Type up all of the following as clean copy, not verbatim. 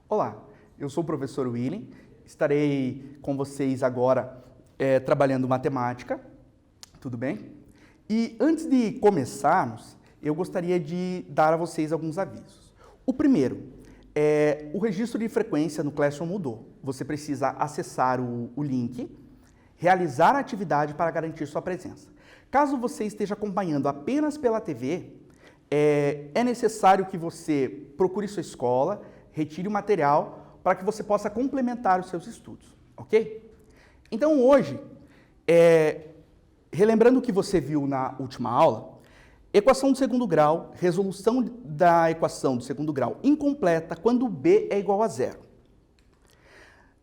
Olá, eu sou o professor William, estarei com vocês agora trabalhando matemática, tudo bem? E antes de começarmos, eu gostaria de dar a vocês alguns avisos. O primeiro, o registro de frequência no Classroom mudou. Você precisa acessar o link, realizar a atividade para garantir sua presença. Caso você esteja acompanhando apenas pela TV, é necessário que você procure sua escola, retire o material para que você possa complementar os seus estudos, ok? Então hoje, relembrando o que você viu na última aula, equação do segundo grau, resolução da equação do segundo grau incompleta quando b é igual a zero.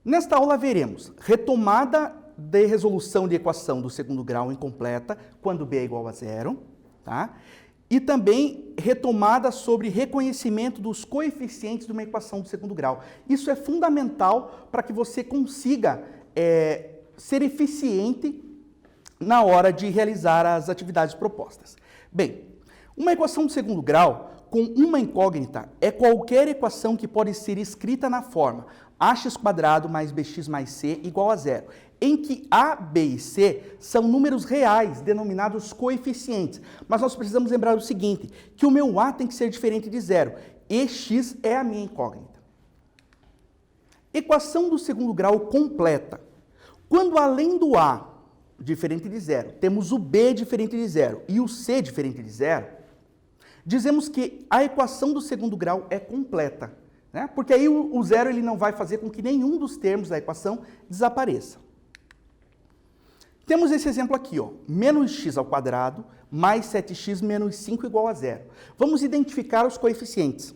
Nesta aula veremos retomada de resolução de equação do segundo grau incompleta quando b é igual a zero, tá? E também retomada sobre reconhecimento dos coeficientes de uma equação do segundo grau. Isso é fundamental para que você consiga ser eficiente na hora de realizar as atividades propostas. Bem, uma equação do segundo grau com uma incógnita é qualquer equação que pode ser escrita na forma ax² mais bx mais c igual a zero, em que a, b e c são números reais, denominados coeficientes. Mas nós precisamos lembrar o seguinte, que o meu a tem que ser diferente de zero, e x é a minha incógnita. Equação do segundo grau completa. Quando além do a diferente de zero, temos o b diferente de zero e o c diferente de zero, dizemos que a equação do segundo grau é completa, né? Porque aí o zero ele não vai fazer com que nenhum dos termos da equação desapareça. Temos esse exemplo aqui, ó, menos x² mais 7x menos 5 igual a zero. Vamos identificar os coeficientes.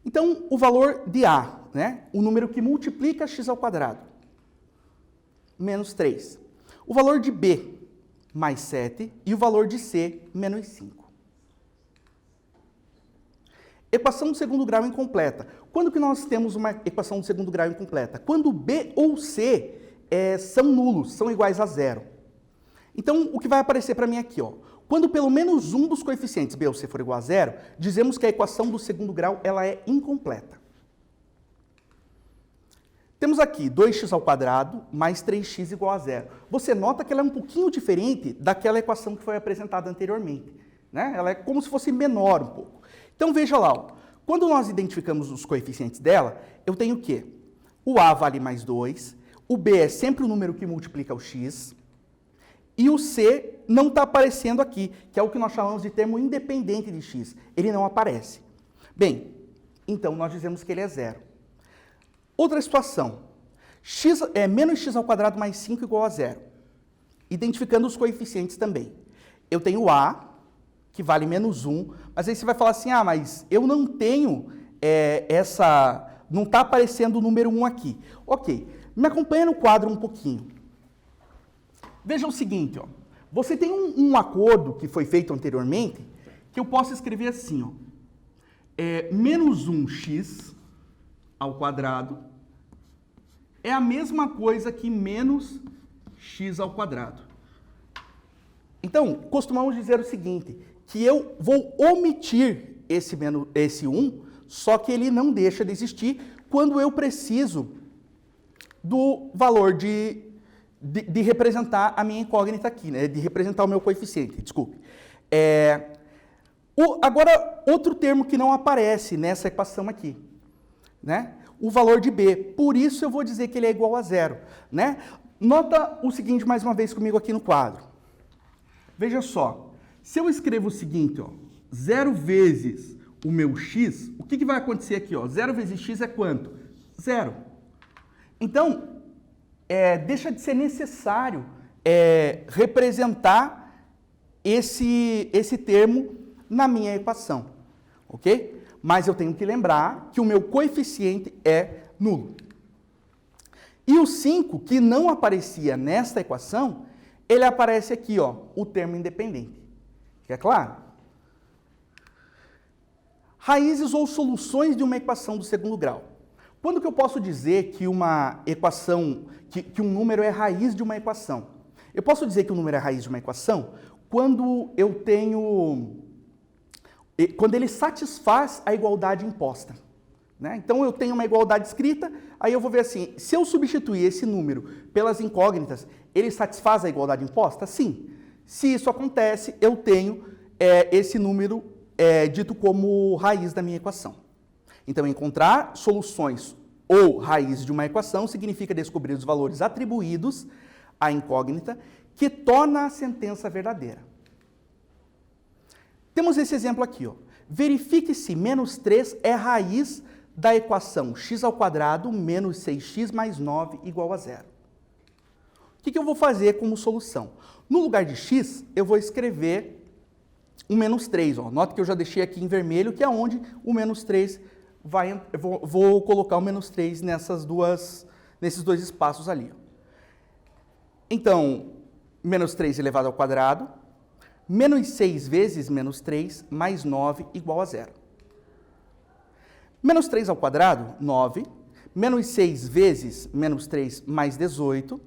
Então, o valor de a, né, o número que multiplica x², menos 3. O valor de b, mais 7, e o valor de c, menos 5. Equação do segundo grau incompleta. Quando que nós temos uma equação do segundo grau incompleta? Quando b ou c são nulos, são iguais a zero. Então, o que vai aparecer para mim aqui, ó, quando pelo menos um dos coeficientes b ou c for igual a zero, dizemos que a equação do segundo grau ela é incompleta. Temos aqui 2x² mais 3x igual a zero. Você nota que ela é um pouquinho diferente daquela equação que foi apresentada anteriormente, né? Ela é como se fosse menor um pouco. Então, veja lá, ó, quando nós identificamos os coeficientes dela, eu tenho o quê? O a vale mais 2, o b é sempre o número que multiplica o x, e o c não está aparecendo aqui, que é o que nós chamamos de termo independente de x. Ele não aparece. Bem, então nós dizemos que ele é zero. Outra situação, menos x² mais 5 igual a zero. Identificando os coeficientes também. Eu tenho a, que vale menos 1, mas aí você vai falar assim, ah, mas eu não tenho não está aparecendo o número 1 aqui. Ok, me acompanha no quadro um pouquinho. Veja o seguinte, ó, você tem um acordo que foi feito anteriormente, que eu posso escrever assim, ó, menos 1x² é a mesma coisa que menos x². Então, costumamos dizer o seguinte, que eu vou omitir esse 1, só que ele não deixa de existir quando eu preciso do valor de representar a minha incógnita aqui, né? De representar o meu coeficiente, desculpe. Agora, outro termo que não aparece nessa equação aqui, né? O valor de b. Por isso eu vou dizer que ele é igual a zero, né? Nota o seguinte mais uma vez comigo aqui no quadro. Veja só, se eu escrevo o seguinte, ó, 0 vezes o meu x, o que vai acontecer aqui? Ó? 0 vezes x é quanto? 0. Então, deixa de ser necessário representar esse termo na minha equação, ok? Mas eu tenho que lembrar que o meu coeficiente é nulo. E o 5, que não aparecia nesta equação, ele aparece aqui, ó, o termo independente. Fica claro? Raízes ou soluções de uma equação do segundo grau. Quando que eu posso dizer que uma equação, que um número é raiz de uma equação? Eu posso dizer que o número é raiz de uma equação quando quando ele satisfaz a igualdade imposta. Né? Então, eu tenho uma igualdade escrita, aí eu vou ver assim, se eu substituir esse número pelas incógnitas, ele satisfaz a igualdade imposta? Sim. Se isso acontece, eu tenho esse número dito como raiz da minha equação. Então, encontrar soluções ou raiz de uma equação significa descobrir os valores atribuídos à incógnita que torna a sentença verdadeira. Temos esse exemplo aqui. Ó. Verifique se menos 3 é raiz da equação x² menos 6x mais 9 igual a 0. O que eu vou fazer como solução? No lugar de x, eu vou escrever um menos 3. Ó. Nota que eu já deixei aqui em vermelho, que é onde o menos 3 vai. Vou colocar o menos 3 nesses dois espaços ali. Ó. Então, menos 3 elevado ao quadrado, menos 6 vezes menos 3, mais 9 igual a 0. Menos 3 ao quadrado, 9. Menos 6 vezes menos 3, mais 18.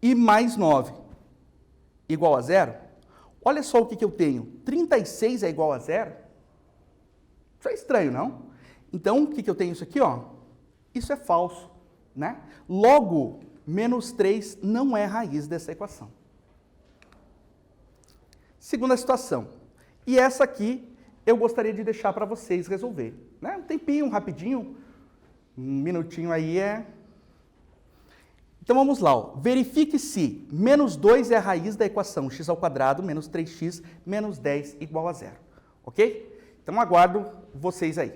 E mais 9 igual a 0. Olha só o que eu tenho. 36 é igual a 0? Isso é estranho, não? Então, o que eu tenho isso aqui? Ó? Isso é falso. Né? Logo, menos 3 não é raiz dessa equação. Segunda situação. E essa aqui eu gostaria de deixar para vocês resolver. Né? Um tempinho, rapidinho, um minutinho aí Então vamos lá. Ó. Verifique se menos 2 é a raiz da equação x² menos 3x menos 10 igual a 0. Ok? Então aguardo vocês aí.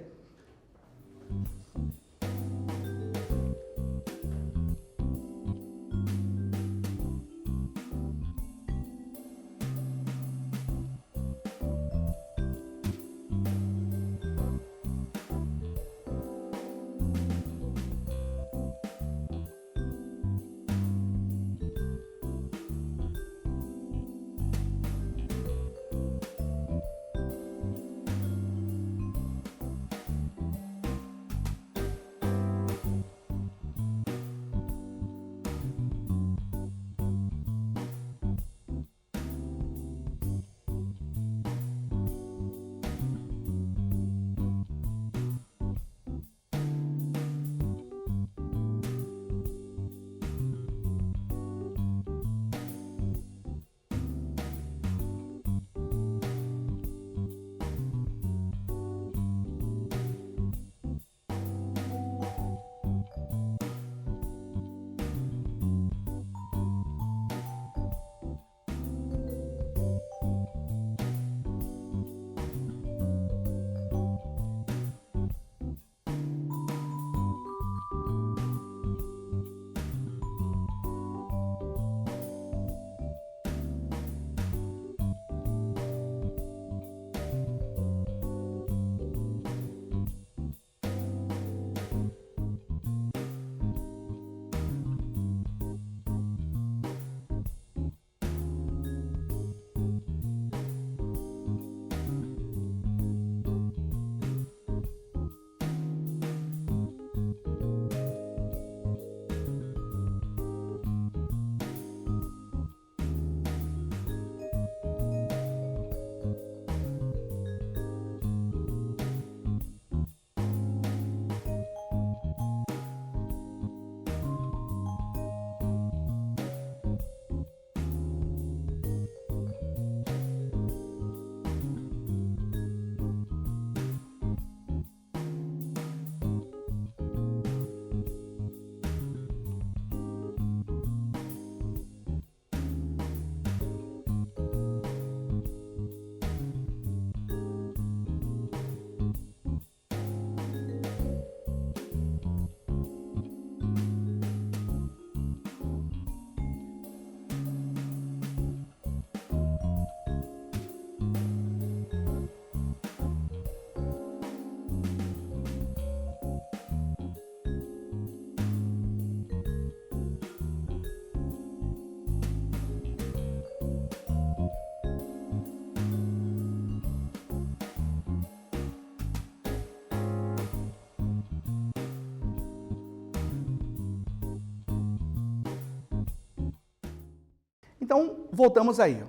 Então, voltamos aí.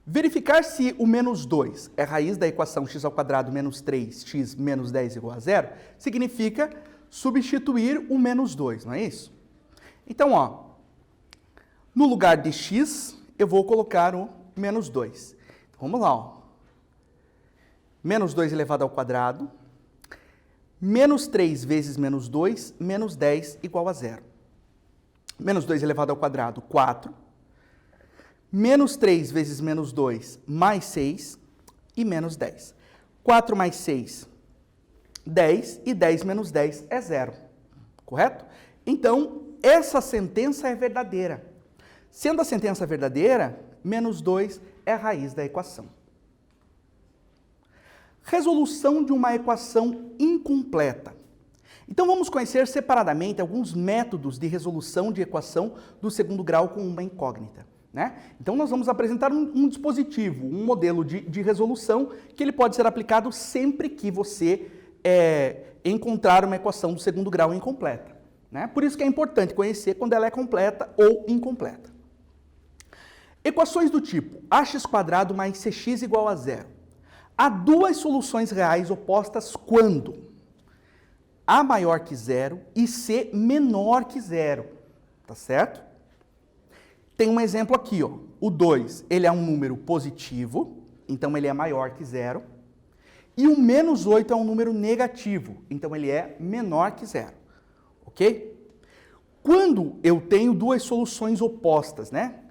Verificar se o menos 2 é raiz da equação x² menos 3x menos 10 igual a zero, significa substituir o menos 2, não é isso? Então, ó, no lugar de x, eu vou colocar o menos 2. Então, vamos lá, ó. Menos 2 elevado ao quadrado, menos 3 vezes menos 2, menos 10 igual a zero. Menos 2 elevado ao quadrado, 4. Menos 3 vezes menos 2, mais 6 e menos 10. 4 mais 6, 10, e 10 menos 10 é zero, correto? Então, essa sentença é verdadeira. Sendo a sentença verdadeira, menos 2 é a raiz da equação. Resolução de uma equação incompleta. Então, vamos conhecer separadamente alguns métodos de resolução de equação do segundo grau com uma incógnita. Né? Então, nós vamos apresentar um dispositivo, um modelo de resolução que ele pode ser aplicado sempre que você encontrar uma equação do segundo grau incompleta. Né? Por isso que é importante conhecer quando ela é completa ou incompleta. Equações do tipo ax² mais cx igual a zero. Há duas soluções reais opostas quando a maior que zero e c menor que zero. Tá certo? Tem um exemplo aqui, ó. O 2, ele é um número positivo, então ele é maior que zero. E o menos 8 é um número negativo, então ele é menor que zero. Ok? Quando eu tenho duas soluções opostas, né?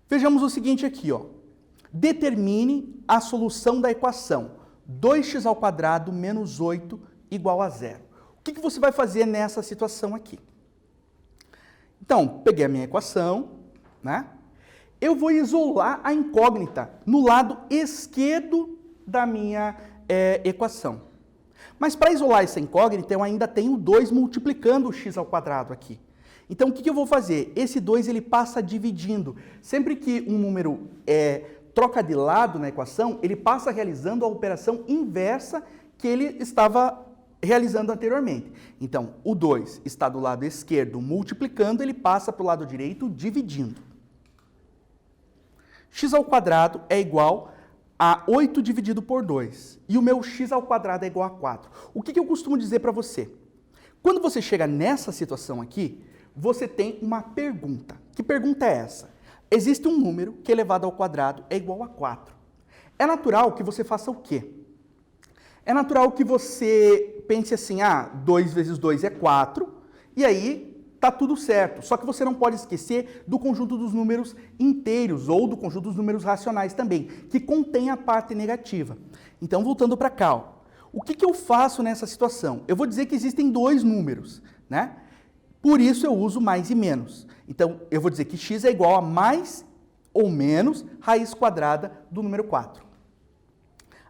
Vejamos o seguinte aqui, ó. Determine a solução da equação 2x² menos 8 igual a zero. O que você vai fazer nessa situação aqui? Então, peguei a minha equação, né? Eu vou isolar a incógnita no lado esquerdo da minha equação. Mas para isolar essa incógnita, eu ainda tenho 2 multiplicando o x² aqui. Então, o que eu vou fazer? Esse 2 ele passa dividindo. Sempre que um número troca de lado na equação, ele passa realizando a operação inversa que ele estava realizando anteriormente. Então, o 2 está do lado esquerdo multiplicando, ele passa para o lado direito dividindo. x² é igual a 8 dividido por 2. E o meu x² é igual a 4. O que eu costumo dizer para você? Quando você chega nessa situação aqui, você tem uma pergunta. Que pergunta é essa? Existe um número que elevado ao quadrado é igual a 4. É natural que você faça o quê? É natural que você pense assim, 2 vezes 2 é 4, e aí tá tudo certo. Só que você não pode esquecer do conjunto dos números inteiros, ou do conjunto dos números racionais também, que contém a parte negativa. Então, voltando para cá, ó, o que eu faço nessa situação? Eu vou dizer que existem 2 números, né? Por isso eu uso mais e menos. Então, eu vou dizer que x é igual a mais ou menos raiz quadrada do número 4.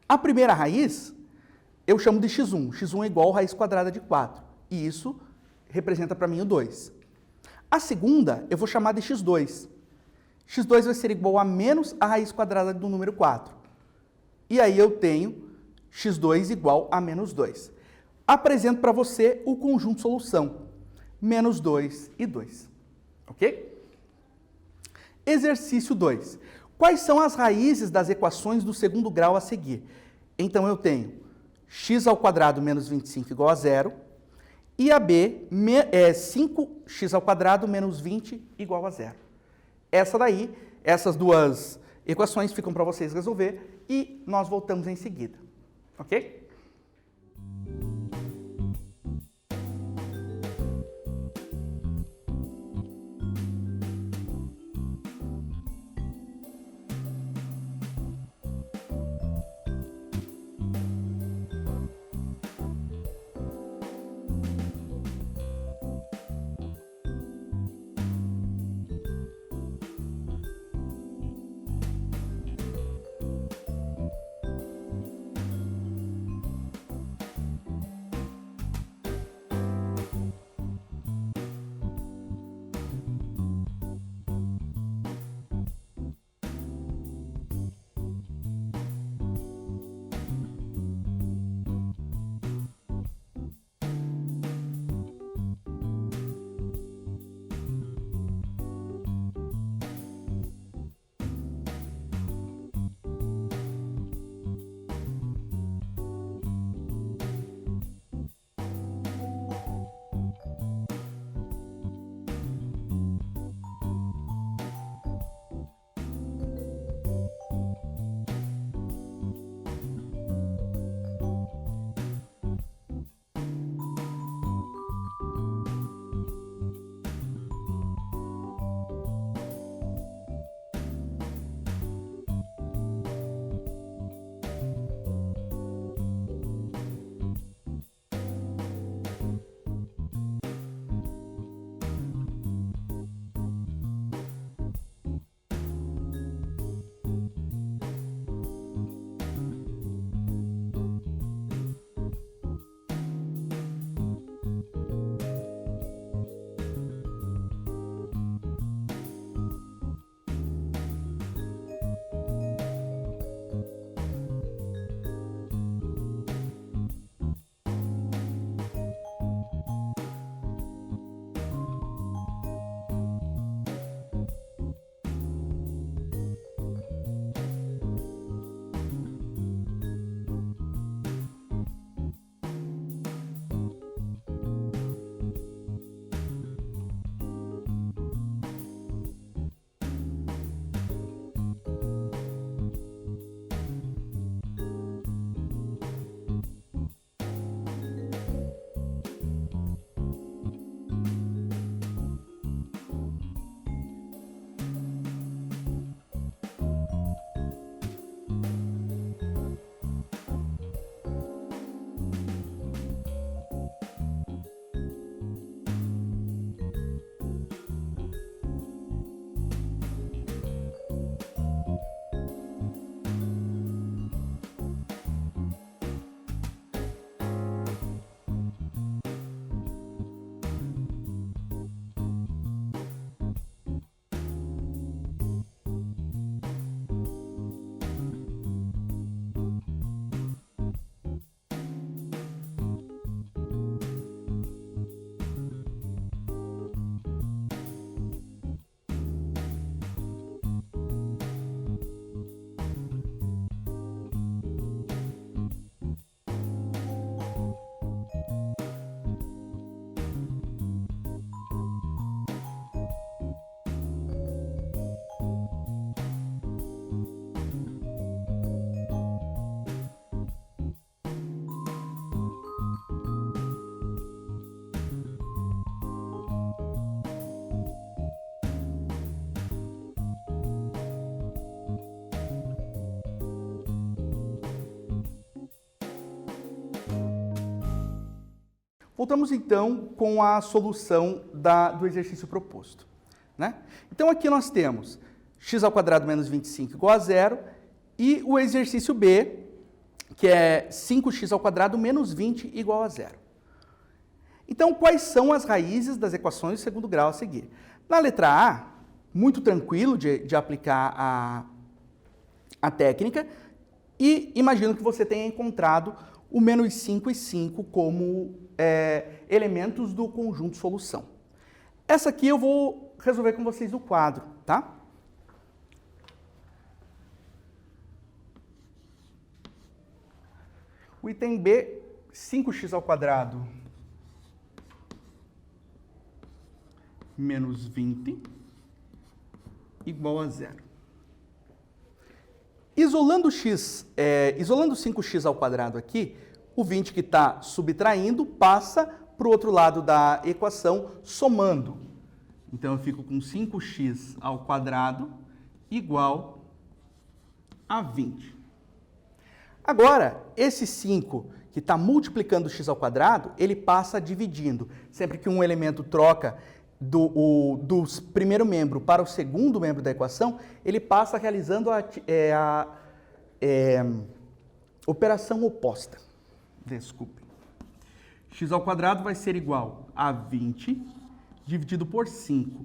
A primeira raiz eu chamo de x1. x1 é igual a raiz quadrada de 4. E isso representa para mim o 2. A segunda eu vou chamar de x2. x2 vai ser igual a menos a raiz quadrada do número 4. E aí eu tenho x2 igual a menos 2. Apresento para você o conjunto solução. Menos 2 e 2. Ok? Exercício 2. Quais são as raízes das equações do segundo grau a seguir? Então eu tenho x² menos 25 igual a zero, e a B é 5x² menos 20 igual a zero. Essas duas equações ficam para vocês resolver e nós voltamos em seguida. Ok? Voltamos então com a solução do exercício proposto, né? Então aqui nós temos x² menos 25 igual a zero e o exercício B, que é 5x² menos 20 igual a zero. Então, quais são as raízes das equações de segundo grau a seguir? Na letra A, muito tranquilo de aplicar a técnica, e imagino que você tenha encontrado o menos 5 e 5 como elementos do conjunto solução. Essa aqui eu vou resolver com vocês no quadro, tá? O item B, 5x² menos 20 igual a zero. Isolando 5x² aqui, o 20 que está subtraindo passa para o outro lado da equação somando. Então eu fico com 5x² igual a 20. Agora, esse 5 que está multiplicando x², ele passa dividindo. Sempre que um elemento troca do primeiro membro para o segundo membro da equação, ele passa realizando a operação oposta. Desculpe. x² vai ser igual a 20 dividido por 5.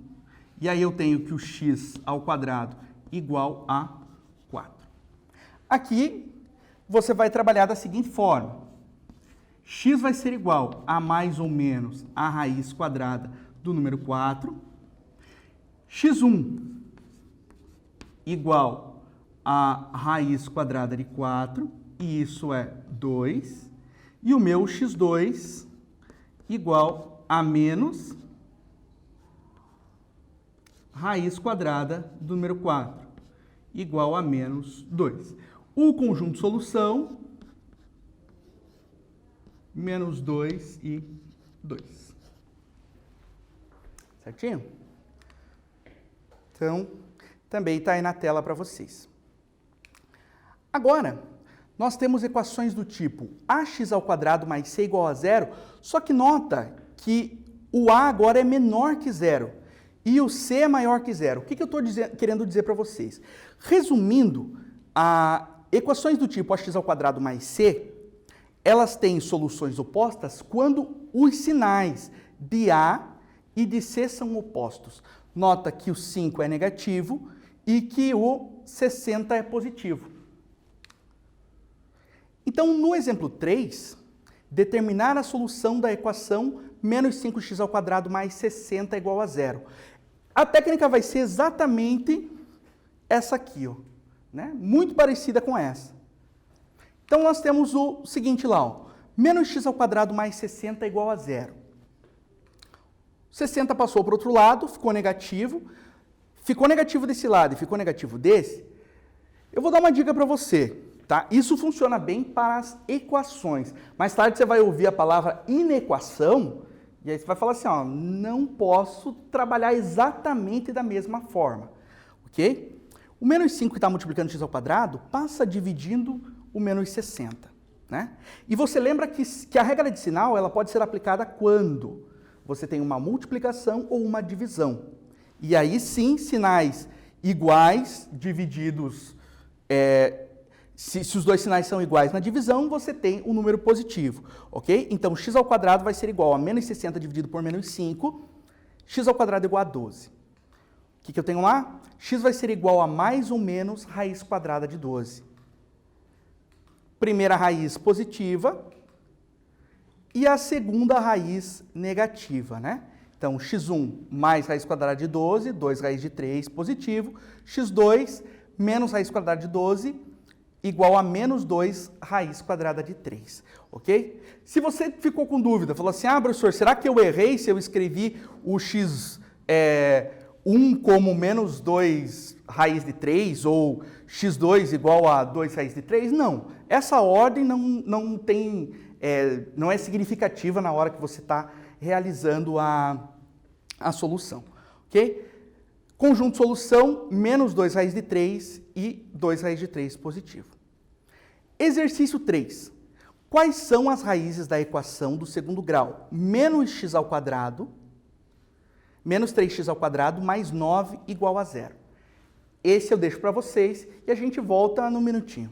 E aí eu tenho que o x² igual a 4. Aqui você vai trabalhar da seguinte forma. X vai ser igual a mais ou menos a raiz quadrada do número 4. x1 igual a raiz quadrada de 4, e isso é 2. E o meu x2 igual a menos raiz quadrada do número 4, igual a menos 2. O conjunto solução, menos 2 e 2. Certinho? Então, também está aí na tela para vocês. Agora, nós temos equações do tipo ax² mais c igual a zero, só que nota que o a agora é menor que zero e o c é maior que zero. O que eu estou querendo dizer para vocês? Resumindo, equações do tipo ax² mais c, elas têm soluções opostas quando os sinais de A e de C são opostos. Nota que o 5 é negativo e que o 60 é positivo. Então, no exemplo 3, determinar a solução da equação menos 5x² mais 60 igual a zero. A técnica vai ser exatamente essa aqui, ó, né? Muito parecida com essa. Então, nós temos o seguinte lá, ó, menos x² mais 60 igual a zero. 60 passou para o outro lado, ficou negativo desse lado e ficou negativo desse. Eu vou dar uma dica para você, tá? Isso funciona bem para as equações. Mais tarde você vai ouvir a palavra inequação e aí você vai falar assim, ó, não posso trabalhar exatamente da mesma forma, ok? O menos 5 que está multiplicando x² passa dividindo o menos 60, né? E você lembra que a regra de sinal ela pode ser aplicada quando você tem uma multiplicação ou uma divisão. E aí sim, sinais iguais divididos, se os dois sinais são iguais na divisão, você tem um número positivo, ok? Então, x² vai ser igual a menos 60 dividido por menos 5, x² igual a 12. O que eu tenho lá? X vai ser igual a mais ou menos raiz quadrada de 12. Primeira raiz positiva e a segunda raiz negativa, né? Então, x1 mais raiz quadrada de 12, 2 raiz de 3 positivo, x2 menos raiz quadrada de 12 igual a menos 2 raiz quadrada de 3, ok? Se você ficou com dúvida, falou assim, professor, será que eu errei se eu escrevi o x1 como menos 2 raiz de 3 ou x2 igual a 2 raiz de 3? Não, essa ordem não é significativa na hora que você está realizando a solução, ok? Conjunto solução, menos 2 raiz de 3 e 2 raiz de 3 positivo. Exercício 3. Quais são as raízes da equação do segundo grau? Menos x ao quadrado, menos 3x ao quadrado, mais 9 igual a 0. Esse eu deixo para vocês e a gente volta num minutinho.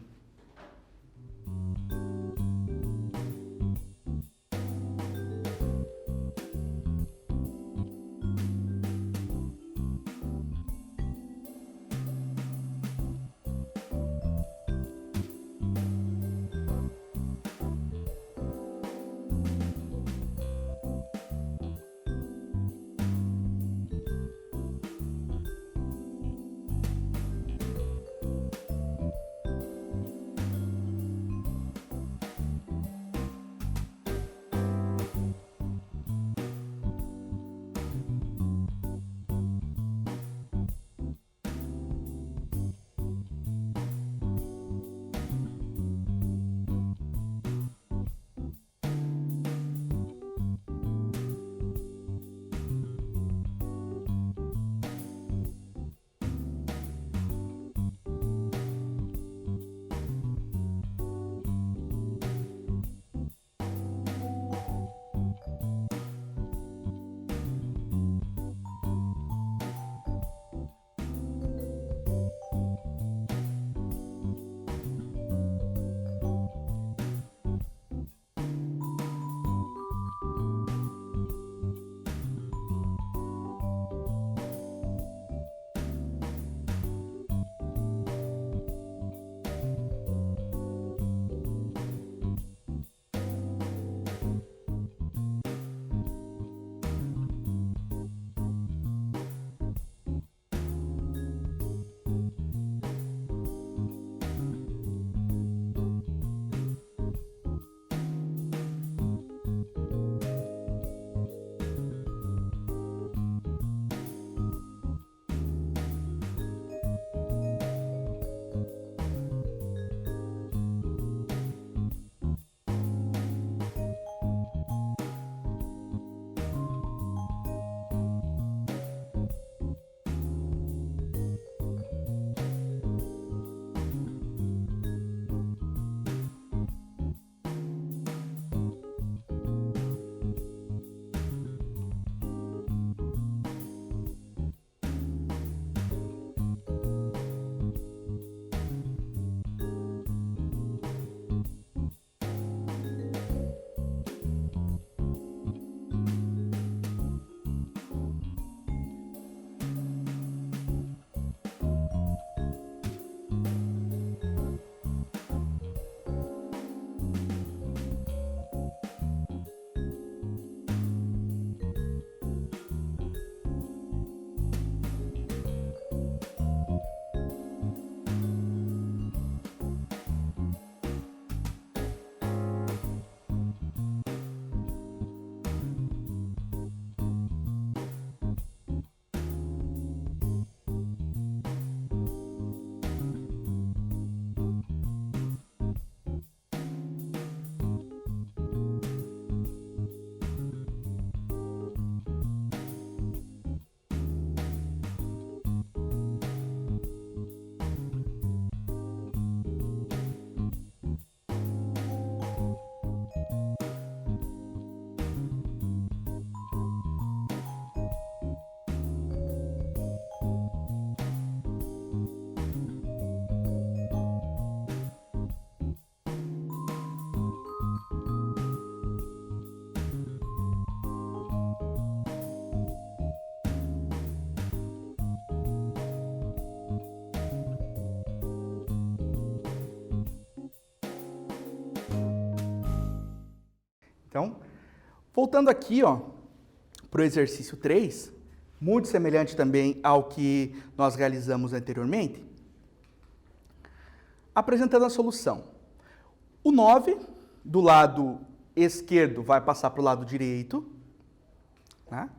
Então, voltando aqui para o exercício 3, muito semelhante também ao que nós realizamos anteriormente, apresentando a solução. O 9, do lado esquerdo, vai passar para o lado direito, né?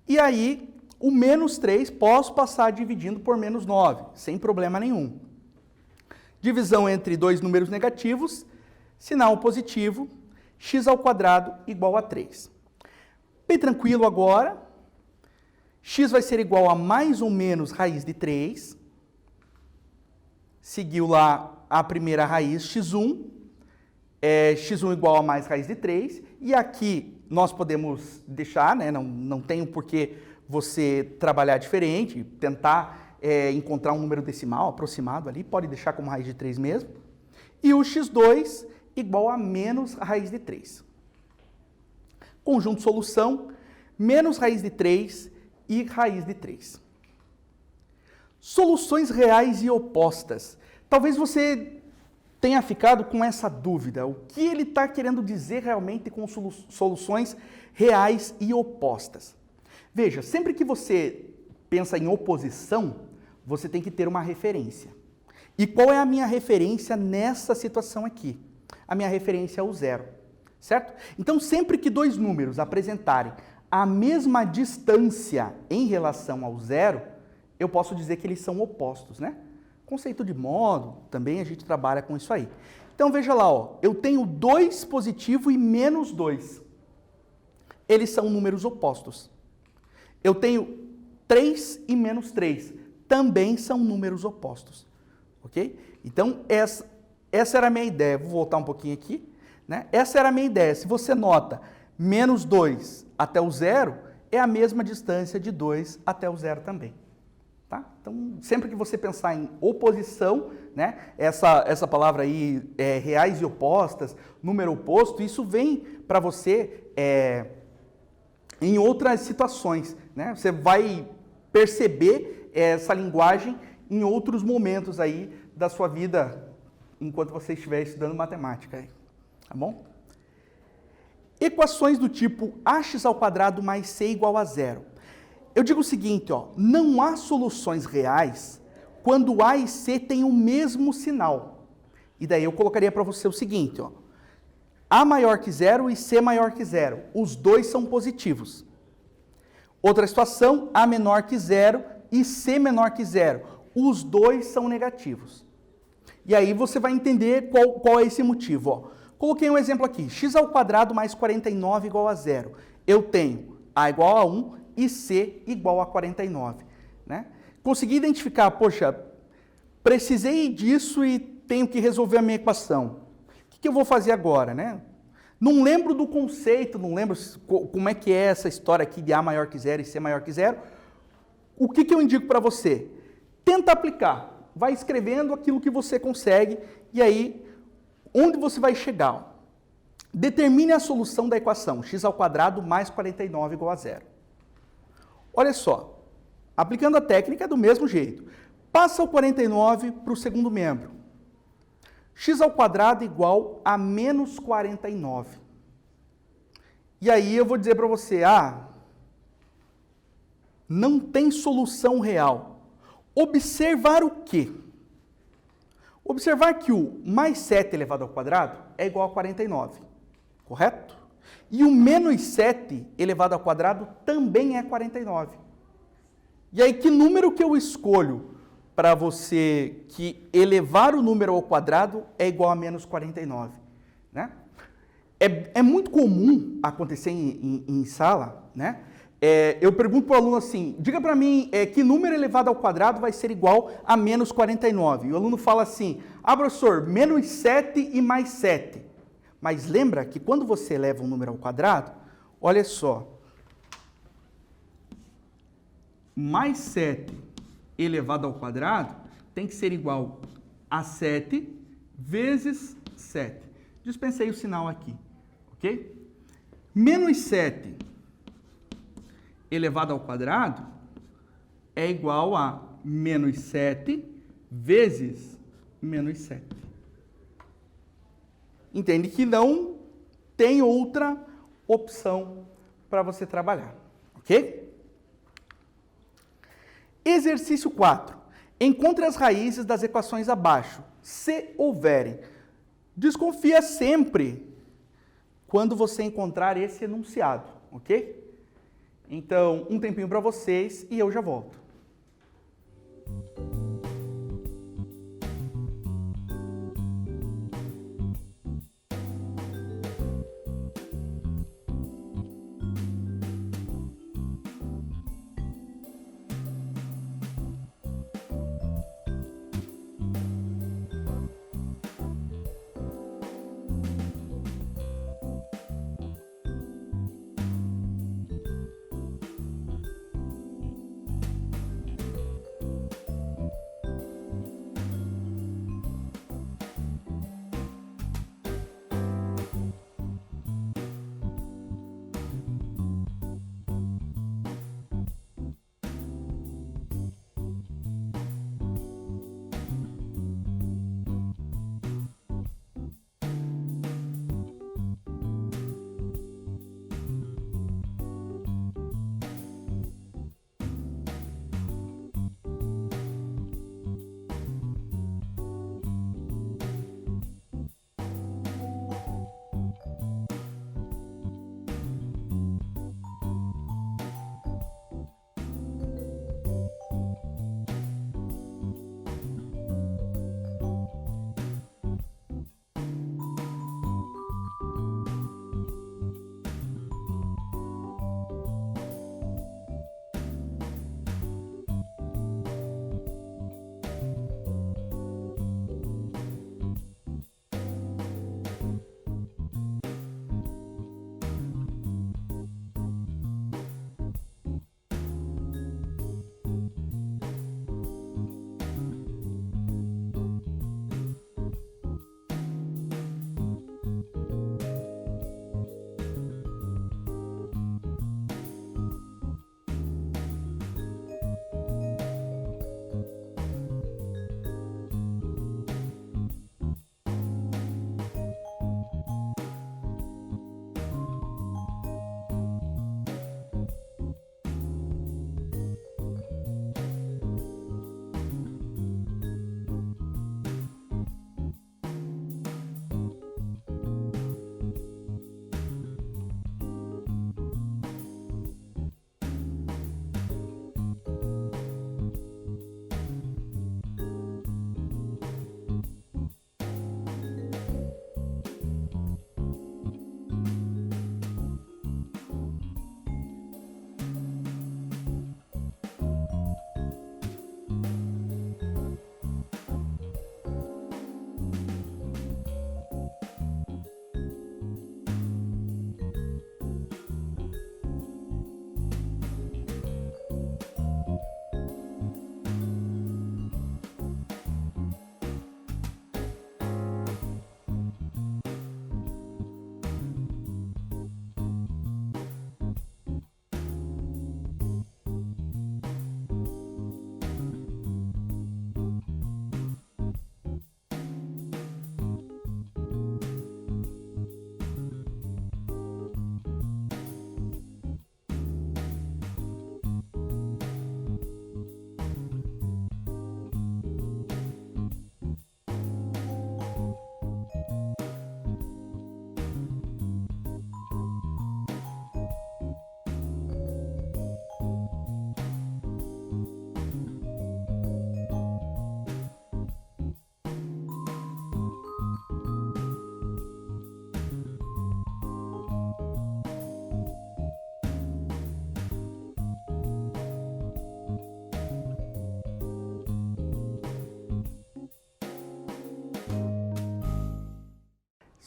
E aí, o menos 3, posso passar dividindo por menos 9, sem problema nenhum. Divisão entre dois números negativos, sinal positivo, x ao quadrado igual a 3. Bem tranquilo agora, x vai ser igual a mais ou menos raiz de 3, seguiu lá a primeira raiz, x1, x1 igual a mais raiz de 3, e aqui nós podemos deixar, né, não tem o porquê você trabalhar diferente, tentar encontrar um número decimal aproximado ali, pode deixar como raiz de 3 mesmo, e o x2 igual a menos raiz de 3. Conjunto solução, menos raiz de 3 e raiz de 3. Soluções reais e opostas. Talvez você tenha ficado com essa dúvida, o que ele está querendo dizer realmente com soluções reais e opostas? Veja, sempre que você pensa em oposição, você tem que ter uma referência. E qual é a minha referência nessa situação aqui? A minha referência é o zero, certo? Então, sempre que dois números apresentarem a mesma distância em relação ao zero, eu posso dizer que eles são opostos, né? Conceito de modo, também a gente trabalha com isso aí. Então, veja lá, ó, eu tenho 2 positivo e menos 2. Eles são números opostos. Eu tenho 3 e menos 3. Também são números opostos. Ok? Então, essa era a minha ideia. Vou voltar um pouquinho aqui. Né? Essa era a minha ideia. Se você nota, menos 2 até o zero é a mesma distância de 2 até o zero também. Tá? Então, sempre que você pensar em oposição, né, essa palavra aí, reais e opostas, número oposto, isso vem para você em outras situações. Né? Você vai perceber essa linguagem em outros momentos aí da sua vida, enquanto você estiver estudando matemática. Aí, tá bom? Equações do tipo ax² mais c igual a zero. Eu digo o seguinte, ó, não há soluções reais quando A e C têm o mesmo sinal. E daí eu colocaria para você o seguinte, ó, A maior que zero e C maior que zero. Os dois são positivos. Outra situação, A menor que zero e C menor que zero. Os dois são negativos. E aí você vai entender qual é esse motivo. Ó. Coloquei um exemplo aqui, x² mais 49 igual a zero. Eu tenho A igual a 1 e C igual a 49. Né? Consegui identificar, poxa, precisei disso e tenho que resolver a minha equação. O que eu vou fazer agora? Né? Não lembro do conceito, não lembro como é que é essa história aqui de A maior que zero e C maior que zero. O que eu indico para você? Tenta aplicar. Vai escrevendo aquilo que você consegue e aí, onde você vai chegar? Determine a solução da equação x² mais 49 igual a zero. Olha só, aplicando a técnica é do mesmo jeito. Passa o 49 para o segundo membro. x² igual a menos 49. E aí eu vou dizer para você, não tem solução real. Observar o quê? Observar que o mais 7 elevado ao quadrado é igual a 49, correto? E o menos 7 elevado ao quadrado também é 49. E aí, que número que eu escolho para você que elevar o número ao quadrado é igual a menos 49? Né? É muito comum acontecer em sala, né? Eu pergunto para o aluno assim, diga para mim que número elevado ao quadrado vai ser igual a menos 49? E o aluno fala assim, professor, menos 7 e mais 7. Mas lembra que quando você eleva um número ao quadrado, olha só, mais 7 elevado ao quadrado tem que ser igual a 7 vezes 7. Dispensei o sinal aqui, ok? Menos 7 elevado ao quadrado é igual a menos 7 vezes menos 7. Entende que não tem outra opção para você trabalhar, ok? Exercício 4. Encontre as raízes das equações abaixo, se houverem. Desconfia sempre quando você encontrar esse enunciado, ok? Então, um tempinho para vocês e eu já volto.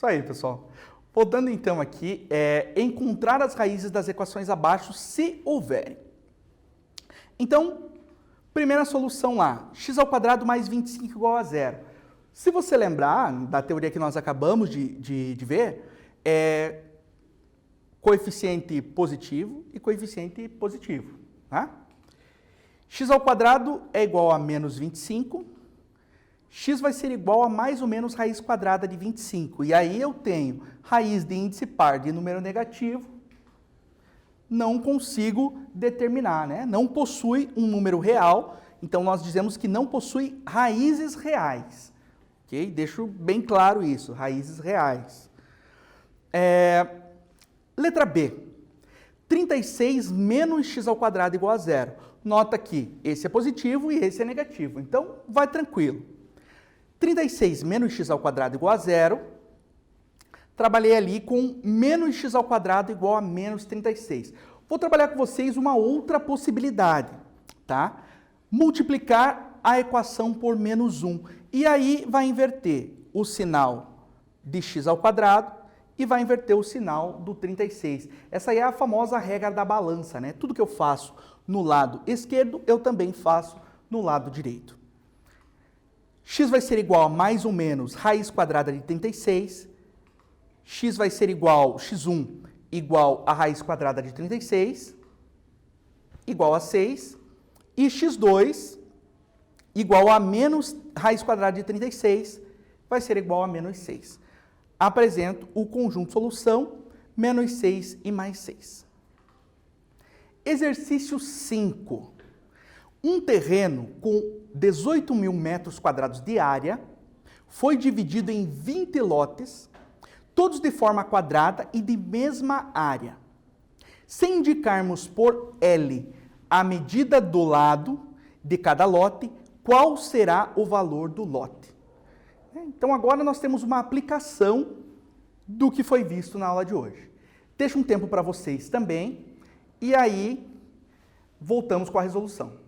Isso aí, pessoal. Voltando então aqui, encontrar as raízes das equações abaixo, se houverem. Então, primeira solução lá, x² mais 25 igual a zero. Se você lembrar da teoria que nós acabamos de ver, coeficiente positivo e coeficiente positivo. Tá? x² é igual a menos 25, x vai ser igual a mais ou menos raiz quadrada de 25. E aí eu tenho raiz de índice par de número negativo, não consigo determinar, né? Não possui um número real, então nós dizemos que não possui raízes reais. Ok? Deixo bem claro isso, raízes reais. Letra B. 36 menos x² igual a zero. Nota que esse é positivo e esse é negativo, então vai tranquilo. 36 menos x² igual a zero, trabalhei ali com menos x² igual a menos 36. Vou trabalhar com vocês uma outra possibilidade, tá? Multiplicar a equação por menos 1. E aí vai inverter o sinal de x² e vai inverter o sinal do 36. Essa aí é a famosa regra da balança, né? Tudo que eu faço no lado esquerdo, eu também faço no lado direito. X vai ser igual a mais ou menos raiz quadrada de 36, x vai ser igual, x1 igual a raiz quadrada de 36, igual a 6, e x2 igual a menos raiz quadrada de 36, vai ser igual a menos 6. Apresento o conjunto solução, menos 6 e mais 6. Exercício 5. Um terreno com 18.000 metros quadrados de área foi dividido em 20 lotes, todos de forma quadrada e de mesma área. Se indicarmos por L a medida do lado de cada lote, qual será o valor do lote? Então agora nós temos uma aplicação do que foi visto na aula de hoje. Deixo um tempo para vocês também e aí voltamos com a resolução.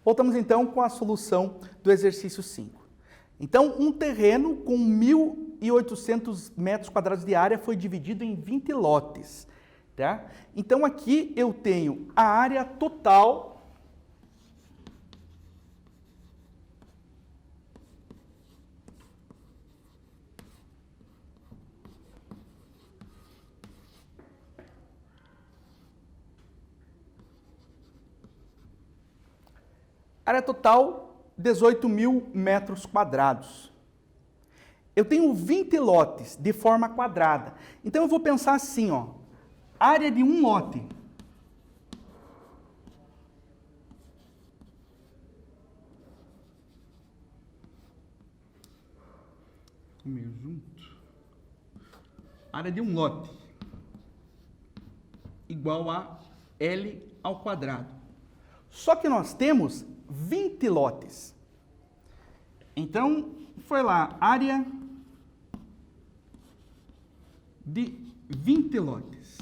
Voltamos então com a solução do exercício 5. Então, um terreno com 1.800 metros quadrados de área foi dividido em 20 lotes. Tá? Então, aqui eu tenho a área total área total, 18.000 metros quadrados. Eu tenho 20 lotes de forma quadrada. Então, eu vou pensar assim, ó, área de um lote. Meio junto. Área de um lote igual a L ao quadrado. Só que nós temos 20 lotes. Então, foi lá, área de 20 lotes.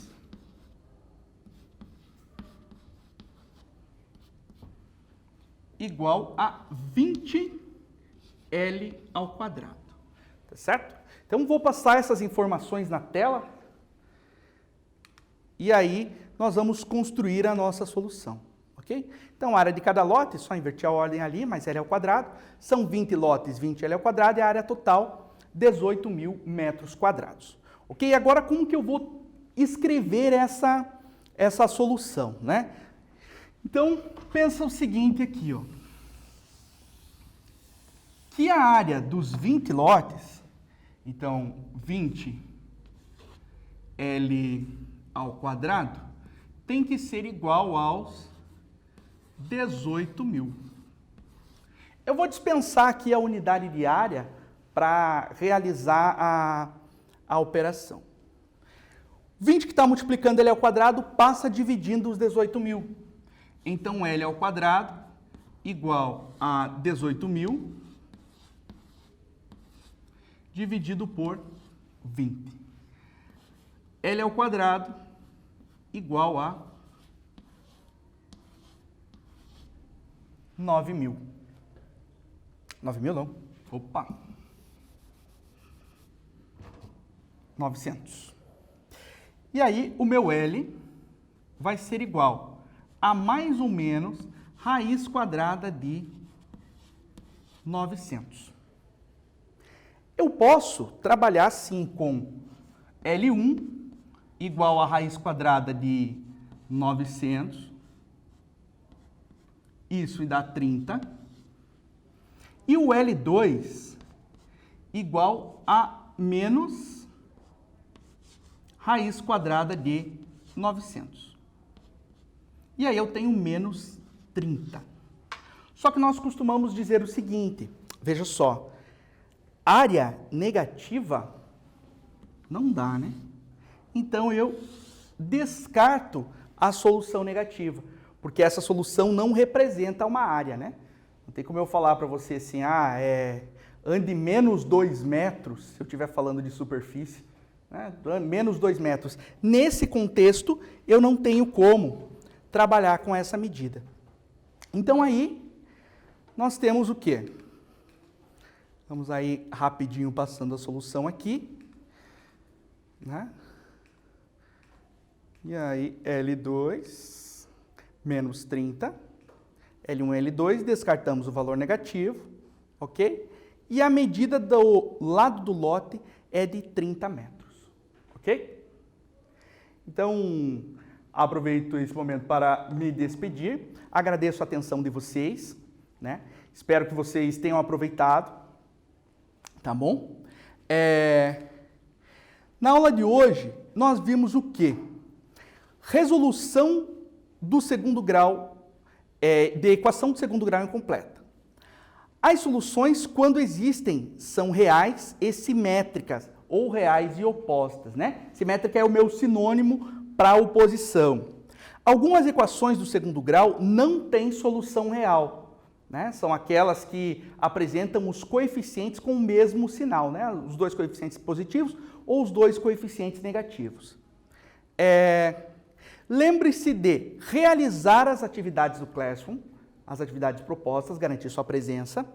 Igual a 20 L ao quadrado. Tá certo? Então, vou passar essas informações na tela. E aí, nós vamos construir a nossa solução. Ok? Então, a área de cada lote, só inverter a ordem ali, mas L ao quadrado, são 20 lotes, 20 L ao quadrado, e a área total, 18.000 metros quadrados. Ok? Agora, como que eu vou escrever essa solução, né? Então, pensa o seguinte aqui, ó. Que a área dos 20 lotes, então, 20 L ao quadrado, tem que ser igual aos 18.000. Eu vou dispensar aqui a unidade de área para realizar a operação. 20 que está multiplicando L ao quadrado passa dividindo os 18.000. Então, L ao quadrado igual a 18.000 dividido por 20. L ao quadrado igual a 9.000. 9.000 não. Opa. 900. E aí, o meu L vai ser igual a mais ou menos raiz quadrada de 900. Eu posso trabalhar assim com L1 igual a raiz quadrada de 900. Isso dá 30. E o L2 igual a menos raiz quadrada de 900. E aí eu tenho menos 30. Só que nós costumamos dizer o seguinte, veja só, área negativa não dá, né? Então eu descarto a solução negativa, porque essa solução não representa uma área, né? Não tem como eu falar para você assim, ande menos 2 metros, se eu estiver falando de superfície, né? Menos 2 metros. Nesse contexto, eu não tenho como trabalhar com essa medida. Então aí, nós temos o quê? Vamos aí rapidinho passando a solução aqui, né? E aí, L2 menos 30, L1, L2, descartamos o valor negativo, ok? E a medida do lado do lote é de 30 metros, ok? Então, aproveito esse momento para me despedir, agradeço a atenção de vocês, né? Espero que vocês tenham aproveitado, tá bom? Na aula de hoje, nós vimos o quê? Resolução do segundo grau, de equação de segundo grau incompleta. As soluções, quando existem, são reais e simétricas, ou reais e opostas, né? Simétrica é o meu sinônimo para oposição. Algumas equações do segundo grau não têm solução real, né? São aquelas que apresentam os coeficientes com o mesmo sinal, né? Os dois coeficientes positivos ou os dois coeficientes negativos. Lembre-se de realizar as atividades do Classroom, as atividades propostas, garantir sua presença.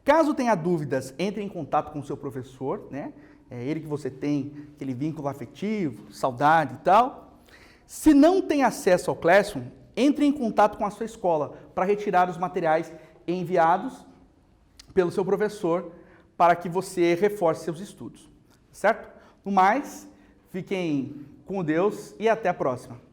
Caso tenha dúvidas, entre em contato com o seu professor, né? É ele que você tem aquele vínculo afetivo, saudade e tal. Se não tem acesso ao Classroom, entre em contato com a sua escola para retirar os materiais enviados pelo seu professor para que você reforce seus estudos, certo? No mais, fiquem com Deus e até a próxima.